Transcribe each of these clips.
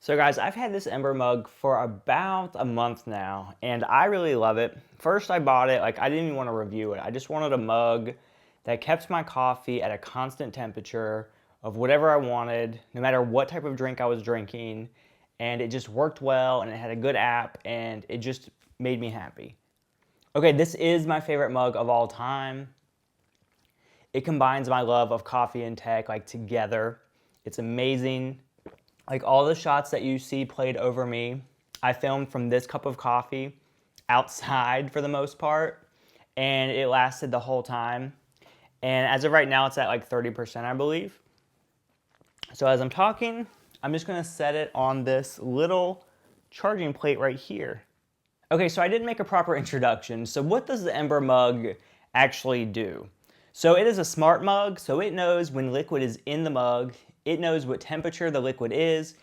So guys, I've had this Ember mug for about a month now, and I really love it. First I bought it, I didn't even want to review it. I just wanted a mug that kept my coffee at a constant temperature of whatever I wanted, no matter what type of drink I was drinking, and it just worked well, and it had a good app, and it just made me happy. Okay, this is my favorite mug of all time. It combines my love of coffee and tech together. It's amazing. All the shots that you see played over me, I filmed from this cup of coffee outside for the most part, and it lasted the whole time. And as of right now, it's at 30%, I believe. So as I'm talking, I'm just gonna set it on this little charging plate right here. Okay, so I didn't make a proper introduction. So what does the Ember mug actually do? So it is a smart mug, so it knows when liquid is in the mug, it knows what temperature the liquid is.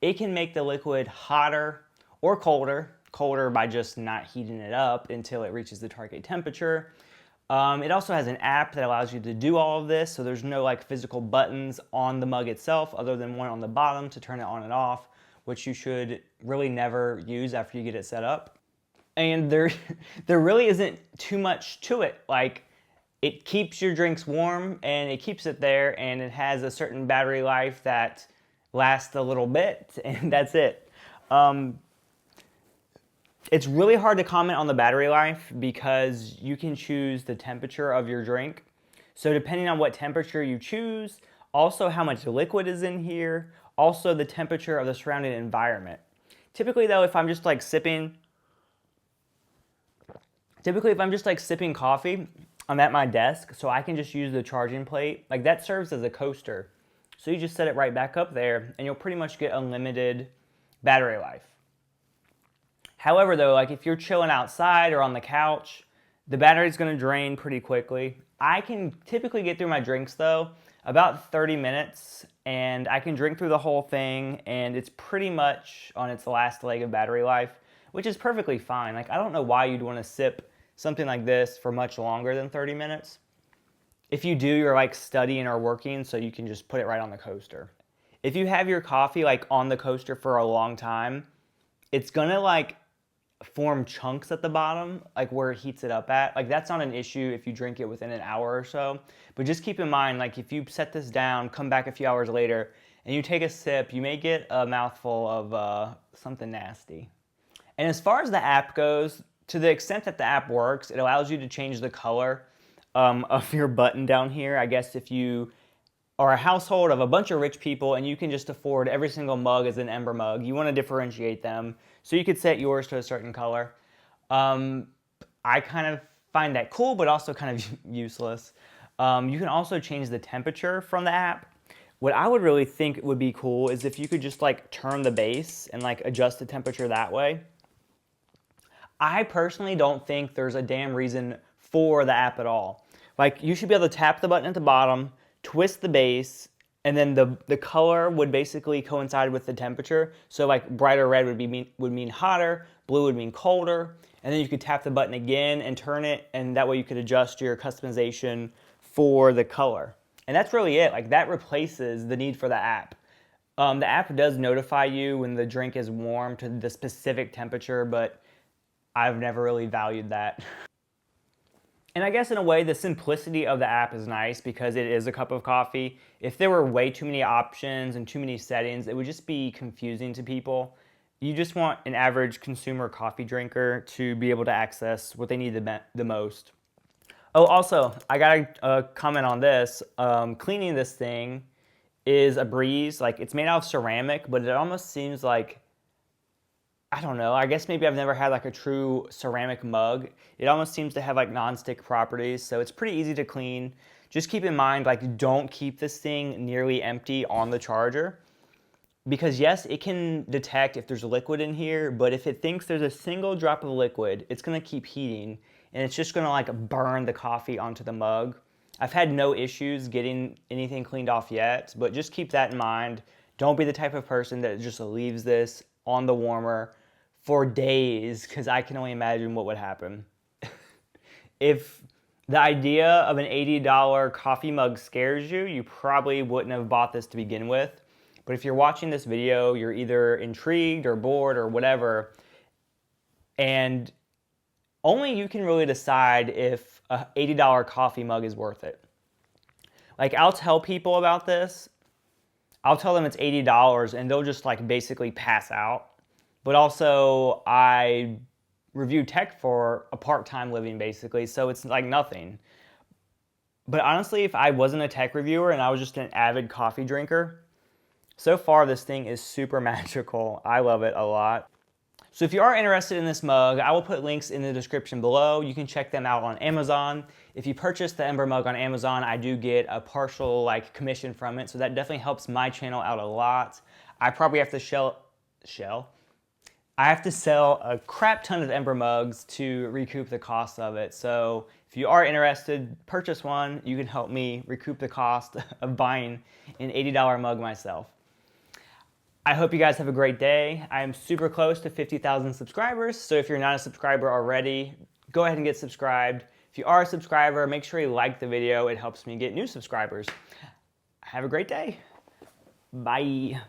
It can make the liquid hotter or colder by just not heating it up until it reaches the target temperature. It also has an app that allows you to do all of this, so there's no physical buttons on the mug itself other than one on the bottom to turn it on and off, which you should really never use after you get it set up. And there really isn't too much to it. It keeps your drinks warm and it keeps it there, and it has a certain battery life that lasts a little bit, and that's it. It's really hard to comment on the battery life because you can choose the temperature of your drink. So depending on what temperature you choose, also how much liquid is in here, also the temperature of the surrounding environment. Typically though, if I'm just sipping coffee, I'm at my desk, so I can just use the charging plate. That serves as a coaster. So you just set it right back up there, and you'll pretty much get unlimited battery life. However though, if you're chilling outside or on the couch, the battery's gonna drain pretty quickly. I can typically get through my drinks though, about 30 minutes, and I can drink through the whole thing, and it's pretty much on its last leg of battery life, which is perfectly fine. I don't know why you'd wanna sip something like this for much longer than 30 minutes. If you do, you're studying or working, so you can just put it right on the coaster. If you have your coffee on the coaster for a long time, it's gonna form chunks at the bottom, where it heats it up at. That's not an issue if you drink it within an hour or so. But just keep in mind, if you set this down, come back a few hours later, and you take a sip, you may get a mouthful of something nasty. And as far as the app goes, to the extent that the app works, it allows you to change the color of your button down here. I guess if you are a household of a bunch of rich people and you can just afford every single mug as an Ember mug, you want to differentiate them, so you could set yours to a certain color. I kind of find that cool, but also kind of useless. You can also change the temperature from the app. What I would really think would be cool is if you could just turn the base and adjust the temperature that way. I personally don't think there's a damn reason for the app at all. You should be able to tap the button at the bottom, twist the base, and then the color would basically coincide with the temperature. So brighter red would mean hotter, blue would mean colder, and then you could tap the button again and turn it, and that way you could adjust your customization for the color. And that's really it. That replaces the need for the app. The app does notify you when the drink is warm to the specific temperature, but I've never really valued that. And I guess in a way, the simplicity of the app is nice because it is a cup of coffee. If there were way too many options and too many settings, it would just be confusing to people. You just want an average consumer coffee drinker to be able to access what they need the most. Oh, also, I got a comment on this. Cleaning this thing is a breeze. It's made out of ceramic, but it almost seems I don't know, I guess maybe I've never had a true ceramic mug. It almost seems to have non-stick properties, so it's pretty easy to clean. Just keep in mind, don't keep this thing nearly empty on the charger. Because yes, it can detect if there's liquid in here, but if it thinks there's a single drop of liquid, it's gonna keep heating, and it's just gonna burn the coffee onto the mug. I've had no issues getting anything cleaned off yet, but just keep that in mind. Don't be the type of person that just leaves this on the warmer for days, because I can only imagine what would happen. If the idea of an $80 coffee mug scares you, you probably wouldn't have bought this to begin with. But if you're watching this video, you're either intrigued or bored or whatever, and only you can really decide if a $80 coffee mug is worth it. Like, I'll tell people about this. I'll tell them it's $80 and they'll just like basically pass out. But also, I review tech for a part-time living basically, so it's like nothing. But honestly, if I wasn't a tech reviewer and I was just an avid coffee drinker, so far this thing is super magical. I love it a lot. So if you are interested in this mug, I will put links in the description below. You can check them out on Amazon. If you purchase the Ember mug on Amazon, I do get a partial like commission from it, so that definitely helps my channel out a lot. I probably have to I have to sell a crap ton of Ember mugs to recoup the cost of it. So if you are interested, purchase one. You can help me recoup the cost of buying an $80 mug myself. I hope you guys have a great day. I am super close to 50,000 subscribers, so if you're not a subscriber already, go ahead and get subscribed. If you are a subscriber, make sure you like the video. It helps me get new subscribers. Have a great day. Bye.